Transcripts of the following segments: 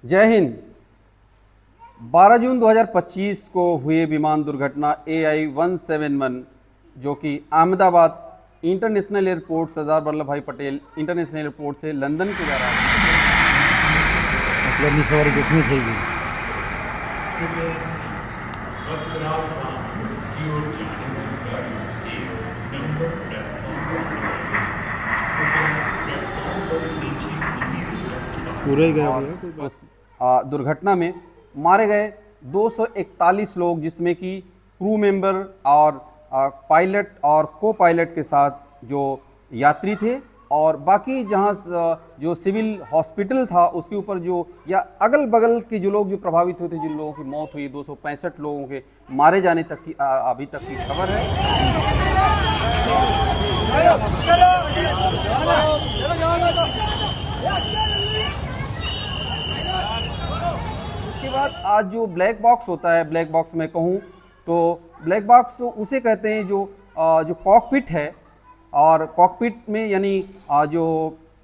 जय हिंद। 12 जून 2025 को हुई विमान दुर्घटना AI-171 जो कि अहमदाबाद इंटरनेशनल एयरपोर्ट सरदार वल्लभ भाई पटेल इंटरनेशनल एयरपोर्ट से लंदन को जा रहा है। अपनी सवारी जोखमी થઈ ગઈ। पूरे गए उस दुर्घटना में मारे गए 241 लोग, जिसमें कि क्रू मेंबर और पायलट और को पायलट के साथ जो यात्री थे, और बाकी जहां जो सिविल हॉस्पिटल था उसके ऊपर जो या अगल बगल के जो लोग जो प्रभावित हुए थे, जिन लोगों की मौत हुई, 265 लोगों के मारे जाने तक की अभी तक की खबर है। उसके बाद आज जो ब्लैक बॉक्स होता है, ब्लैक बॉक्स में कहूँ तो ब्लैक बॉक्स उसे कहते हैं जो कॉकपिट है, और कॉकपिट में यानी जो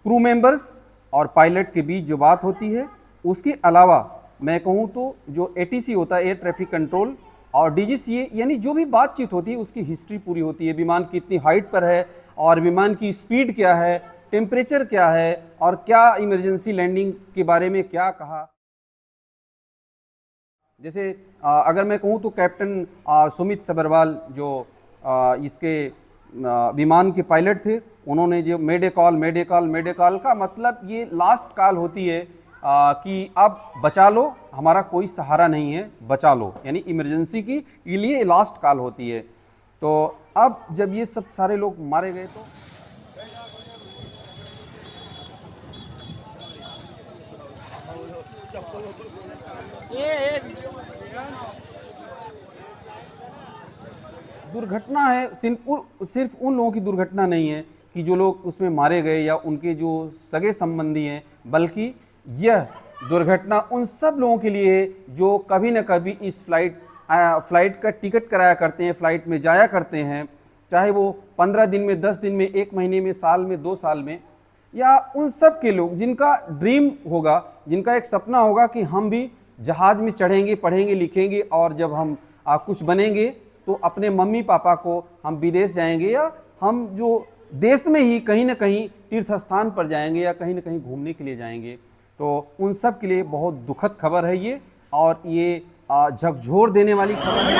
क्रू मेंबर्स और पायलट के बीच जो बात होती है, उसके अलावा मैं कहूँ तो जो ATC होता है, एयर ट्रैफिक कंट्रोल, और DGCA यानी जो भी बातचीत होती है उसकी हिस्ट्री पूरी होती है। विमान कितनी हाइट पर है और विमान की स्पीड क्या है, टेम्परेचर क्या है, और क्या इमरजेंसी लैंडिंग के बारे में क्या कहा। जैसे अगर मैं कहूँ तो कैप्टन सुमित सबरवाल जो इसके विमान के पायलट थे, उन्होंने जो मेडे कॉल का मतलब ये लास्ट कॉल होती है कि अब बचा लो, हमारा कोई सहारा नहीं है, बचा लो, यानी इमरजेंसी के लिए लास्ट कॉल होती है। तो अब जब ये सब सारे लोग मारे गए तो दुर्घटना है, सिर्फ उन लोगों की दुर्घटना नहीं है कि जो लोग उसमें मारे गए या उनके जो सगे संबंधी हैं, बल्कि यह दुर्घटना उन सब लोगों के लिए है जो कभी न कभी इस फ्लाइट का टिकट कराया करते हैं, फ्लाइट में जाया करते हैं, चाहे वो 15 दिन में, 10 दिन में, 1 महीने में, साल में, 2 साल में, या उन सब के लोग जिनका ड्रीम होगा, जिनका एक सपना होगा कि हम भी जहाज में चढ़ेंगे, पढ़ेंगे, लिखेंगे, और जब हम कुछ बनेंगे तो अपने मम्मी पापा को हम विदेश जाएंगे, या हम जो देश में ही कहीं ना कहीं तीर्थ स्थान पर जाएंगे, या कहीं ना कहीं घूमने के लिए जाएंगे। तो उन सब के लिए बहुत दुखद खबर है ये, और ये झकझोर देने वाली खबर है।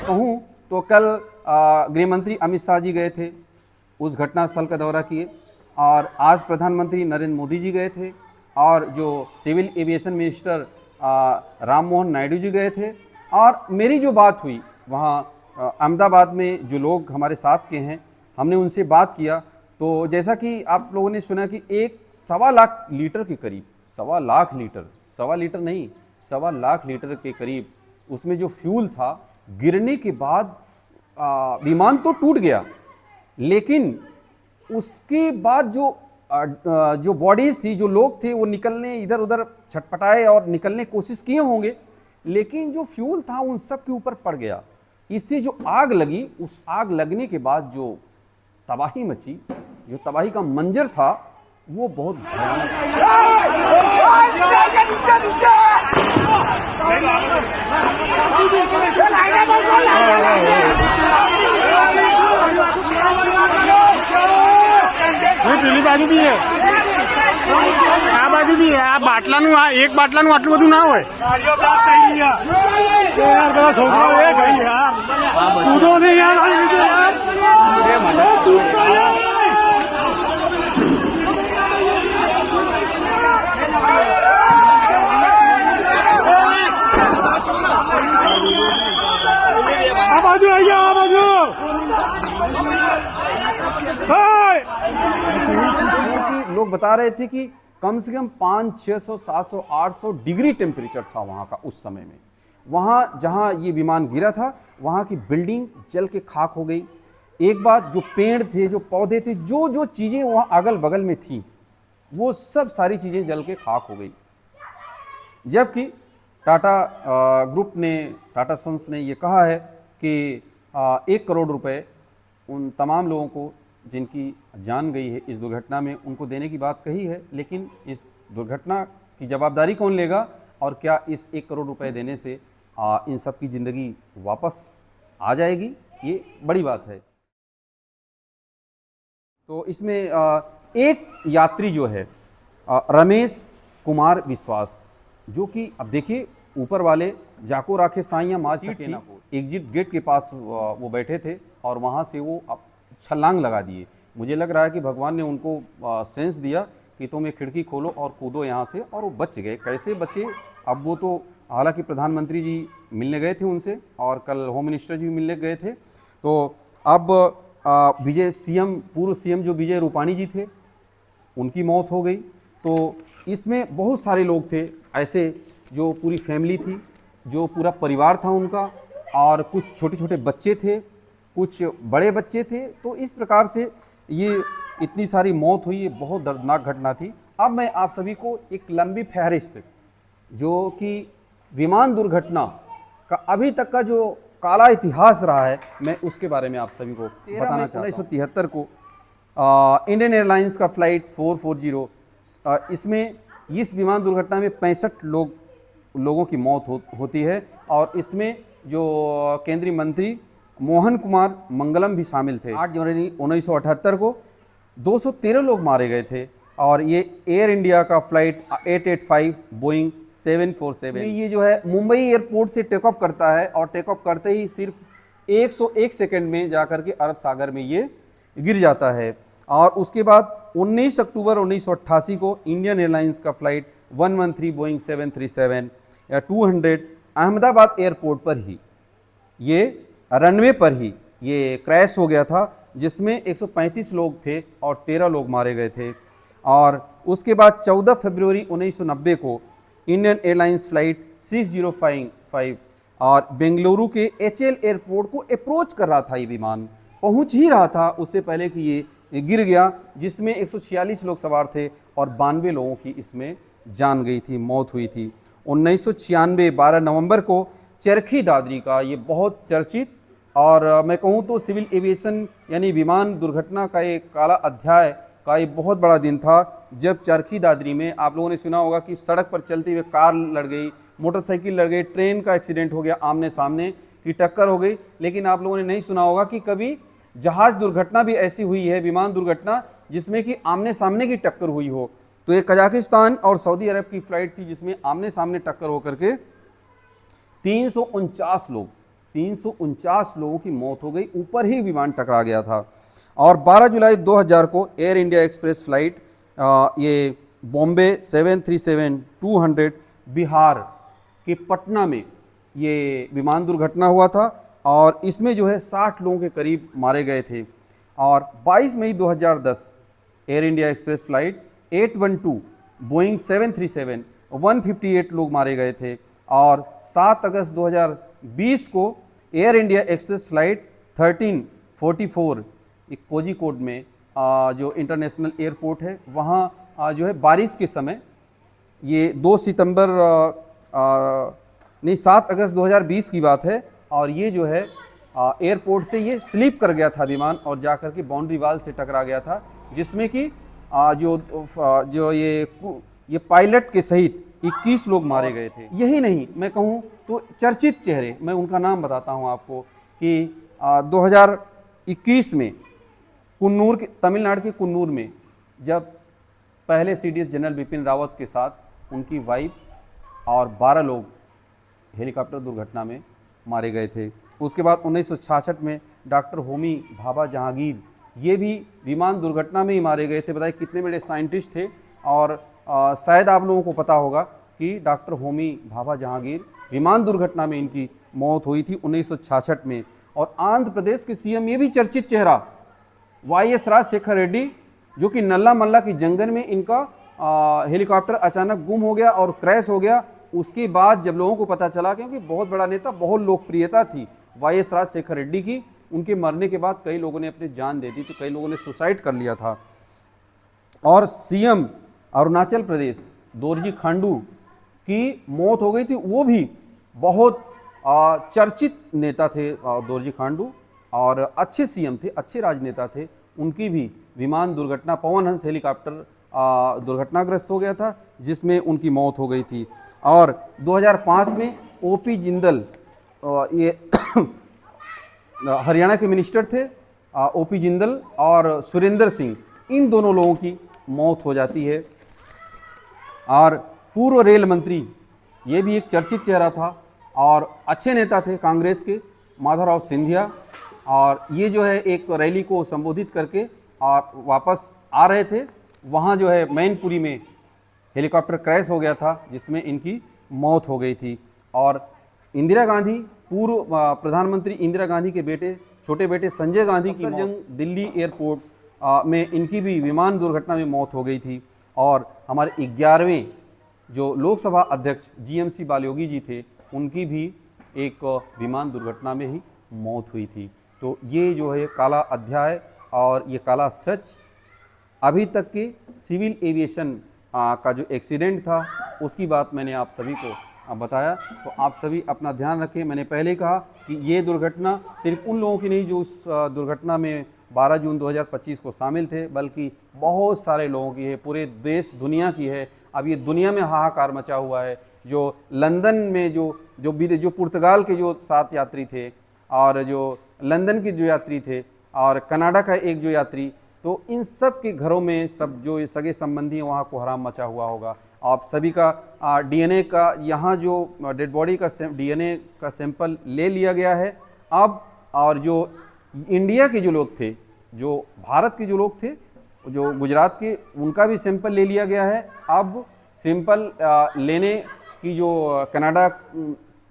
कहूँ तो कल गृह मंत्री अमित शाह जी गए थे, उस घटनास्थल का दौरा किए, और आज प्रधानमंत्री नरेंद्र मोदी जी गए थे, और जो civil aviation minister Ram Mohan Naidu ji गए थे, और मेरी जो बात हुई वहाँ अहमदाबाद में जो लोग हमारे साथ के हैं, हमने उनसे बात किया। तो जैसा कि आप लोगों ने सुना कि 1.25 लाख लीटर के करीब, 1.25 लाख लीटर, 1.25 लीटर नहीं, 1.25 लाख लीटर के करीब उसमें जो फ्यूल था, गिरने के बाद विमान तो टूट गया, लेकिन उसके बाद जो बॉडीज थी, जो लोग थे, वो निकलने, इधर उधर छटपटाए और निकलने की कोशिश किए होंगे, लेकिन जो फ्यूल था उन सब के ऊपर पड़ गया। इससे जो आग लगी, उस आग लगने के बाद जो तबाही मची, जो तबाही का मंजर था, वो बहुत भयानक પેલી બાજુ બી છે, આ બાજુ બી છે। આ બાટલાનું, આ એક બાટલાનું આટલું બધું ના હોય। છોકરો એ ભાઈ યાર કૂદો ને યાર, આ બાજુ આવી જાઓ, આ બાજુ। लोग बता रहे थे कि कम से कम 500, 600, 700, 800 डिग्री टेम्परेचर था वहाँ का उस समय में। वहाँ जहाँ ये विमान गिरा था, वहाँ की बिल्डिंग जल के खाक हो गई। एक बात, जो पेड़ थे, जो पौधे थे, जो जो चीज़ें वहाँ अगल बगल में थी, वो सब सारी चीज़ें जल के खाक हो गई। जबकि टाटा ग्रुप ने, टाटा सन्स ने ये कहा है कि 1 करोड़ रुपए उन तमाम लोगों को जिनकी जान गई है इस दुर्घटना में, उनको देने की बात कही है, लेकिन इस दुर्घटना की जवाबदारी कौन लेगा और क्या इस 1 करोड़ रुपए देने से इन सब की ज़िंदगी वापस आ जाएगी, ये बड़ी बात है। तो इसमें एक यात्री जो है रमेश कुमार विश्वास, जो कि अब देखिए ऊपर वाले जाको राखे साइया माँ सके ना को, एग्जिट गेट के पास वो बैठे थे और वहाँ से वो छलांग लगा दिए। मुझे लग रहा है कि भगवान ने उनको सेंस दिया कि तुम एक खिड़की खोलो और कूदो यहाँ से, और वो बच गए। कैसे बचे अब वो तो, हालांकि प्रधानमंत्री जी मिलने गए थे उनसे और कल होम मिनिस्टर जी भी मिलने गए थे। तो अब विजय सीएम, पूर्व सीएम जो विजय रूपाणी जी थे, उनकी मौत हो गई। तो इसमें बहुत सारे लोग थे ऐसे, जो पूरी फैमिली थी, जो पूरा परिवार था उनका, और कुछ छोटे छोटे बच्चे थे, कुछ बड़े बच्चे थे। तो इस प्रकार से ये इतनी सारी मौत हुई, ये बहुत दर्दनाक घटना थी। अब मैं आप सभी को एक लंबी फहरिस्त, जो कि विमान दुर्घटना का अभी तक का जो काला इतिहास रहा है, मैं उसके बारे में आप सभी को बताना चाहता हूँ। 1973 को इंडियन एयरलाइंस का फ्लाइट 440, इसमें इस विमान दुर्घटना में 65 लोगों की मौत होती है, और इसमें जो केंद्रीय मंत्री मोहन कुमार मंगलम भी शामिल थे। 8 जनवरी 1978 को 213 लोग मारे गए थे, और ये एयर इंडिया का फ्लाइट 885 बोइंग 747, ये जो है मुंबई एयरपोर्ट से टेक ऑफ करता है, और टेक ऑफ करते ही सिर्फ 101 सेकंड में जाकर के अरब सागर में ये गिर जाता है। और उसके बाद 19 अक्टूबर 1988 को इंडियन एयरलाइंस का फ्लाइट 113 बोइंग 737 या 200 अहमदाबाद एयरपोर्ट पर ही, ये रनवे पर ही ये क्रैश हो गया था, जिसमें 135 लोग थे और 13 लोग मारे गए थे। और उसके बाद 14 फरवरी 1990 को इंडियन एयरलाइंस फ्लाइट 6055 और बेंगलुरु के HL एयरपोर्ट को अप्रोच कर रहा था, ये विमान पहुंच ही रहा था उससे पहले कि ये गिर गया, जिसमें 146 लोग सवार थे और 92 लोगों की इसमें जान गई थी, मौत हुई थी। 1996 12 नवंबर को चरखी दादरी का ये बहुत चर्चित, और मैं कहूँ तो सिविल एविएशन यानी विमान दुर्घटना का एक काला अध्याय का ये बहुत बड़ा दिन था, जब चरखी दादरी में आप लोगों ने सुना होगा कि सड़क पर चलते हुए कार लड़ गई, मोटरसाइकिल लड़ गई, ट्रेन का एक्सीडेंट हो गया, आमने सामने की टक्कर हो गई। लेकिन आप लोगों ने नहीं सुना होगा कि कभी जहाज दुर्घटना भी ऐसी हुई है, विमान दुर्घटना, जिसमें कि आमने सामने की टक्कर हुई हो। तो ये कजाकिस्तान और सऊदी अरब की फ्लाइट थी, जिसमें आमने सामने टक्कर होकर के 349 लोगों की मौत हो गई, ऊपर ही विमान टकरा गया था। और 12 जुलाई 2000 को एयर इंडिया एक्सप्रेस फ्लाइट ये बॉम्बे 737-200 बिहार के पटना में ये विमान दुर्घटना हुआ था, और इसमें जो है 60 लोगों के करीब मारे गए थे। और 22 मई 2010 air India express flight 812 Boeing 737 158 लोग मारे गए थे। और 7 अगस्त 2020 को एयर इंडिया एक्सप्रेस फ्लाइट 1344 एक कोझिकोड में जो इंटरनेशनल एयरपोर्ट है, वहाँ जो है बारिश के समय, ये 7 अगस्त 2020 की बात है, और ये जो है एयरपोर्ट से ये स्लिप कर गया था विमान और जाकर के बाउंड्री वाल से टकरा गया था, जिसमें कि जो ये पायलट के सहित 21 लोग मारे गए थे। यही नहीं, मैं कहूँ तो चर्चित चेहरे, मैं उनका नाम बताता हूँ आपको कि 2021 में कुन्नूर के, तमिलनाडु के कुन्नूर में, जब पहले CDS जनरल बिपिन रावत के साथ उनकी वाइफ और 12 लोग हेलीकॉप्टर दुर्घटना में मारे गए थे। उसके बाद 1966 में डॉक्टर होमी भाभा जहांगीर, ये भी विमान दुर्घटना में ही मारे गए थे। बताइए कितने बड़े साइंटिस्ट थे। और शायद आप लोगों को पता होगा कि डॉक्टर होमी भाभा जहांगीर विमान दुर्घटना में इनकी मौत हुई थी 1966 में। और आंध्र प्रदेश के CM, ये भी चर्चित चेहरा, YS राजशेखर रेड्डी, जो कि नल्ला मल्ला की जंगल में इनका हेलीकॉप्टर अचानक गुम हो गया और क्रैश हो गया। उसके बाद जब लोगों को पता चला, क्योंकि बहुत बड़ा नेता, बहुत लोकप्रियता थी YS राजशेखर रेड्डी की, उनके मरने के बाद कई लोगों ने अपनी जान दे दी, तो कई लोगों ने सुसाइड कर लिया था। और CM अरुणाचल प्रदेश दोरजी खांडू की मौत हो गई थी, वो भी बहुत चर्चित नेता थे दोरजी खांडू, और अच्छे सीएम थे, अच्छे राजनेता थे, उनकी भी विमान दुर्घटना, पवन हंस हेलीकॉप्टर दुर्घटनाग्रस्त हो गया था, जिसमें उनकी मौत हो गई थी। और 2005 में ओपी जिंदल, ये हरियाणा के मिनिस्टर थे, ओपी जिंदल और सुरेंद्र सिंह, इन दोनों लोगों की मौत हो जाती है। और पूर्व रेल मंत्री, ये भी एक चर्चित चेहरा था और अच्छे नेता थे कांग्रेस के, माधवराव सिंधिया, और ये जो है एक रैली को संबोधित करके और वापस आ रहे थे, वहाँ जो है मैनपुरी में हेलीकॉप्टर क्रैश हो गया था, जिसमें इनकी मौत हो गई थी। और इंदिरा गांधी, पूर्व प्रधानमंत्री इंदिरा गांधी के बेटे, छोटे बेटे संजय गांधी की जंग दिल्ली एयरपोर्ट में इनकी भी विमान दुर्घटना में मौत हो गई थी। और हमारे 11वें जो लोकसभा अध्यक्ष जीएमसी बालयोगी जी थे, उनकी भी एक विमान दुर्घटना में ही मौत हुई थी। तो ये जो है काला अध्याय और ये काला सच, अभी तक के सिविल एविएशन का जो एक्सीडेंट था उसकी बात मैंने आप सभी को बताया। तो आप सभी अपना ध्यान रखें। मैंने पहले कहा कि ये दुर्घटना सिर्फ उन लोगों की नहीं जो उस दुर्घटना में 12 जून 2025 को शामिल थे, बल्कि बहुत सारे लोगों की है, पूरे देश दुनिया की है। अब ये दुनिया में हाहाकार मचा हुआ है। जो लंदन में जो पुर्तगाल के जो 7 यात्री थे, और जो लंदन के जो यात्री थे, और कनाडा का एक जो यात्री, तो इन सब के घरों में सब जो सगे संबंधी हैं वहाँ को हराम मचा हुआ होगा। आप सभी का डीएनए का, यहाँ जो डेड बॉडी का डीएनए का सैंपल ले लिया गया है अब। और जो इंडिया के जो लोग थे, जो भारत के जो लोग थे, जो गुजरात के, उनका भी सैंपल ले लिया गया है। अब सैंपल लेने की जो कनाडा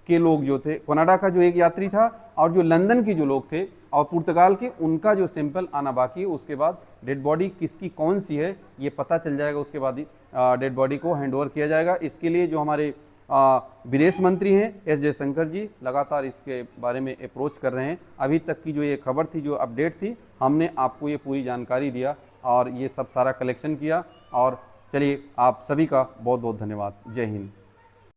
के लोग जो थे, कनाडा का जो एक यात्री था, और जो लंदन के जो लोग थे और पुर्तगाल के, उनका जो सैंपल आना बाकी है। उसके बाद डेड बॉडी किसकी कौन सी है ये पता चल जाएगा। उसके बाद ही डेड बॉडी को हैंडओवर किया जाएगा। इसके लिए जो हमारे विदेश मंत्री हैं एस जयशंकर जी, लगातार इसके बारे में अप्रोच कर रहे हैं। अभी तक की जो ये खबर थी, जो अपडेट थी, हमने आपको ये पूरी जानकारी दिया और ये सब सारा कलेक्शन किया। और चलिए, आप सभी का बहुत बहुत धन्यवाद। जय हिंद।